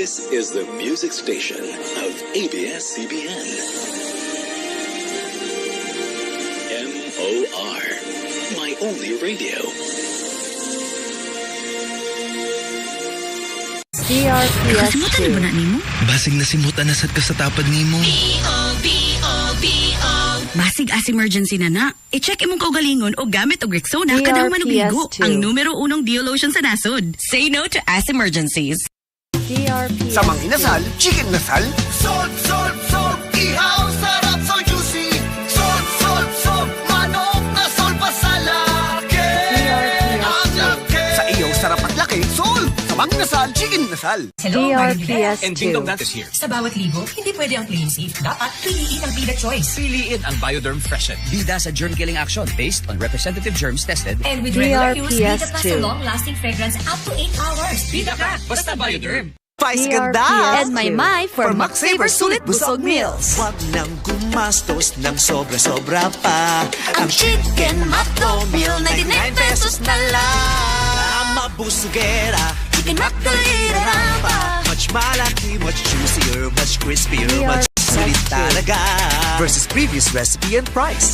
This is the music station of ABS-CBN. MOR, my only radio. DRPS2. Basig na simutan na sad ka sa tapad nimo. Basig as emergency na. I-check imong kaugalingon o gamit og Rexona kadang manubigo. Ang numero 1 Dio lotion sa nasod. Say no to as emergencies. DRPS2. Sa mga inasal, chicken nasal. Salt, salt, salt, ihaw, sarap, so juicy. Salt, salt, salt, manok na salt pasalaki. Sa iyo, sarap at laki, salt. Sa mga inasal, chicken nasal. Hello, DRPS2. and Ding Dong Dance is here. Sa bawat ligo, hindi pwede ang plain safe. Dapat piliin ang Bida Choice. Piliin ang Bioderm Freshen. Bida sa germ-killing action based on representative germs tested. And with regular use, Bida DRPS2. plus a long-lasting fragrance up to 8 hours. Bida ka, basta Bioderm. Vice ganda! DRPS2. And my for Max Saver Sulit Busog Meals. Huwag nang gumastos ng sobra-sobra pa. Ang chicken hotdog meal, 99 pesos na lang. Mabusugera, chicken hotdog pa. Much malaki, much juicier, much crispier, much sulit talaga. Versus previous recipe and price.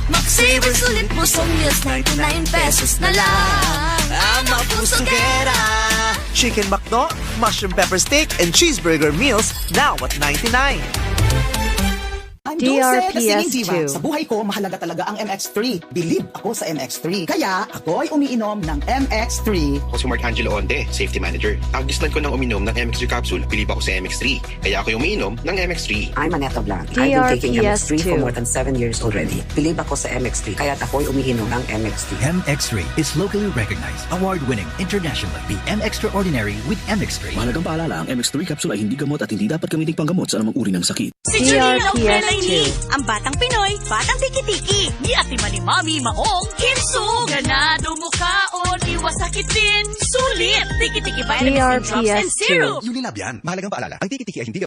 Max Saver Sulit Busog Meals, 99 pesos na lang. Mabusugera. Chicken McDo, mushroom pepper steak, and cheeseburger meals now at 99. I'm Dulce, the singing DRPS2. diva. Sa buhay ko, mahalaga talaga ang MX3. Believe ako sa MX3. Kaya, ako ay umiinom ng MX3. Ako si Mark Angelo Onde, Safety Manager. Agislan ko ng uminom ng MX3 capsule. Believe ako sa MX3. Kaya ako umiinom ng MX3. I'm Aneta Blanc. I've been taking MX3 DRPS2. for more than 7 years already. Believe ako sa MX3, kaya ako'y umiinom ng MX3. MX3 is locally recognized, award-winning internationally. The M Extraordinary with MX3. Mahalagang paalala, ang MX3 capsule ay hindi gamot at hindi dapat gamiting panggamot sa anumang uri ng sakit. Si Julina DRPS2. ang batang Pinoy, batang tiki-tiki. Ni ati mani-mami maong Kimsu. Ganado mukhaon, iwas sakitin. Sulit, tiki-tiki vitamins and drops and DRPS2. syrup. Unilab yan. Mahalagang paalala. Ang tiki-tiki ay hindi